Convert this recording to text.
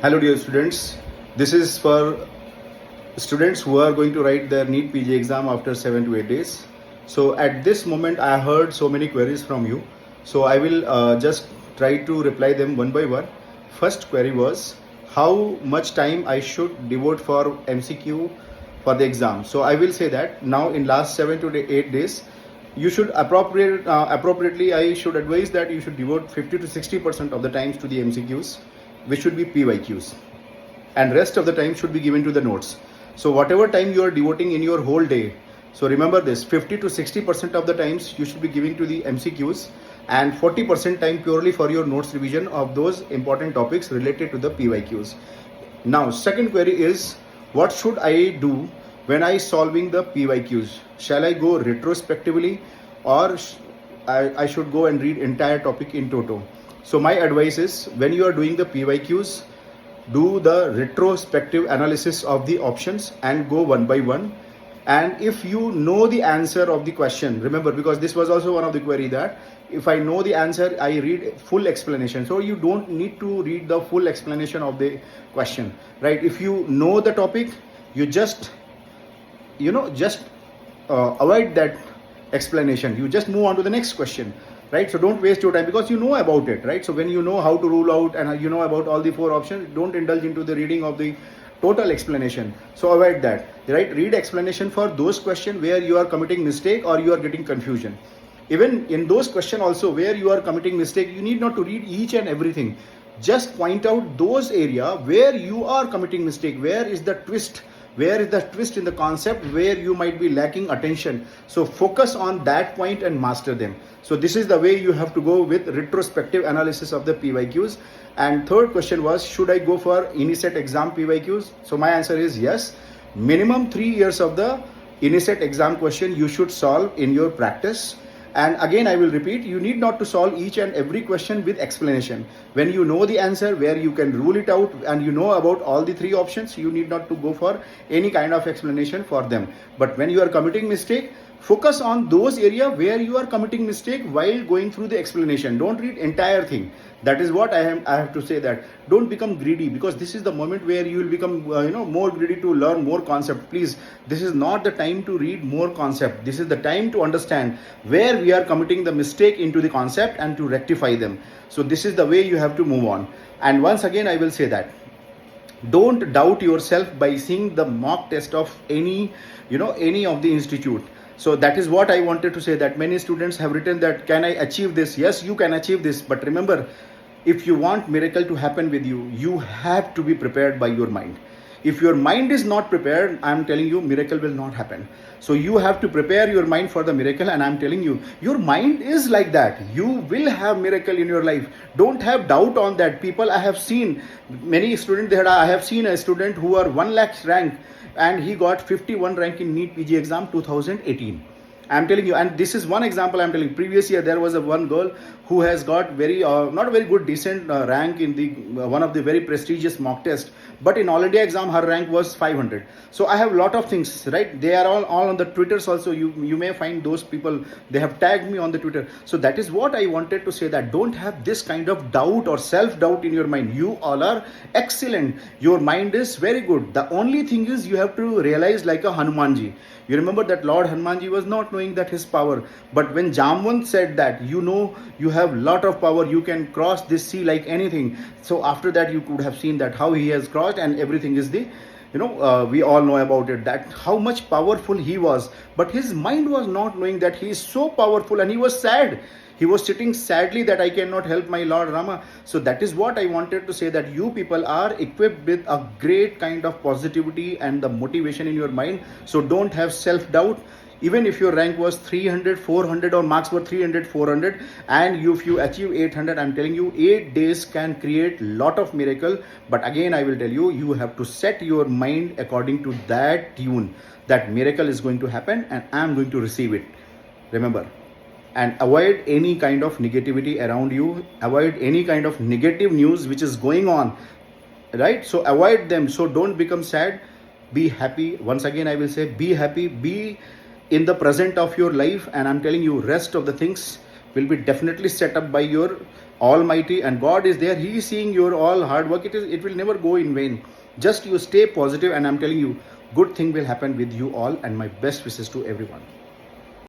Hello dear students, this is for students who are going to write their NEET PG exam after 7 to 8 days. So at this moment I heard so many queries from you. So I will just try to reply them one by one. First query was how much time I should devote for MCQ for the exam. So I will say that now in last 7 to 8 days you should appropriately I should advise that you should devote 50 to 60% of the times to the MCQs, which should be PYQs, and rest of the time should be given to the notes. So whatever time you are devoting in your whole day, so remember this, 50 to 60% of the times you should be giving to the MCQs and 40% time purely for your notes revision of those important topics related to the PYQs. Now second query is, what should I do when I solving the PYQs? Shall I go retrospectively or I should go and read entire topic in toto? So my advice is, when you are doing the PYQs, do the retrospective analysis of the options and go one by one. And if you know the answer of the question, remember, because this was also one of the query, that if I know the answer, I read full explanation. So you don't need to read the full explanation of the question, right? If you know the topic, you just avoid that explanation. You just move on to the next question, right? So don't waste your time because you know about it, right? So when you know how to rule out and you know about all the four options, don't indulge into the reading of the total explanation. So avoid that, right? Read explanation for those questions where you are committing mistake or you are getting confusion. Even in those questions also where you are committing mistake, you need not to read each and everything. Just point out those area where you are committing mistake. Where is the twist? Where is the twist in the concept where you might be lacking attention? So focus on that point and master them. So this is the way you have to go with retrospective analysis of the PYQs. And third question was, should I go for INICET exam PYQs? So my answer is yes. Minimum 3 years of the INICET exam question you should solve in your practice. And again, I will repeat, you need not to solve each and every question with explanation. When you know the answer, where you can rule it out, and you know about all the three options, you need not to go for any kind of explanation for them. But when you are committing mistake, focus on those area where you are committing mistake while going through the explanation. Don't read entire thing. That is what I have to say, that don't become greedy, because this is the moment where you will become more greedy to learn more concept. Please, this is not the time to read more concept. This is the time to understand where we are committing the mistake into the concept and to rectify them. So this is the way you have to move on. And once again I will say that don't doubt yourself by seeing the mock test of any of the institute. So that is what I wanted to say, that many students have written that, can I achieve this? Yes, you can achieve this. But remember, if you want miracle to happen with you, you have to be prepared by your mind. If your mind is not prepared, I am telling you, miracle will not happen. So you have to prepare your mind for the miracle, and I am telling you, your mind is like that. You will have miracle in your life. Don't have doubt on that. People, I have seen many students, I have seen a student who are 1 lakh rank and he got 51 rank in NEET PG exam 2018. I'm telling you, and this is one example I'm telling you. Previous year there was one girl who has got very not a very good decent rank in the one of the very prestigious mock test, but in all India exam her rank was 500. So I have a lot of things, right? They are all on the Twitters also. You may find those people, they have tagged me on the Twitter. So that is what I wanted to say, that don't have this kind of doubt or self-doubt in your mind. You all are excellent. Your mind is very good. The only thing is you have to realize, like a Hanumanji. You remember that Lord Hanumanji was not knowing that his power, but when Jamwant said that, you have lot of power, you can cross this sea like anything. So after that you could have seen that how he has crossed, and everything is the we all know about it, that how much powerful he was. But his mind was not knowing that he is so powerful, and he was sad. He was sitting sadly that I cannot help my Lord Rama. So that is what I wanted to say, that you people are equipped with a great kind of positivity and the motivation in your mind. So don't have self-doubt. Even if your rank was 300, 400 or marks were 300, 400, and if you achieve 800, I'm telling you, 8 days can create lot of miracle. But again, I will tell you, you have to set your mind according to that tune, that miracle is going to happen and I'm going to receive it. Remember. And avoid any kind of negativity around you. Avoid any kind of negative news which is going on, right? So avoid them. So don't become sad. Be happy. Once again I will say, be happy, be in the present of your life, and I'm telling you, rest of the things will be definitely set up by your Almighty, and God is there. He is seeing your all hard work. It will never go in vain. Just you stay positive, and I'm telling you, good thing will happen with you all, and my best wishes to everyone.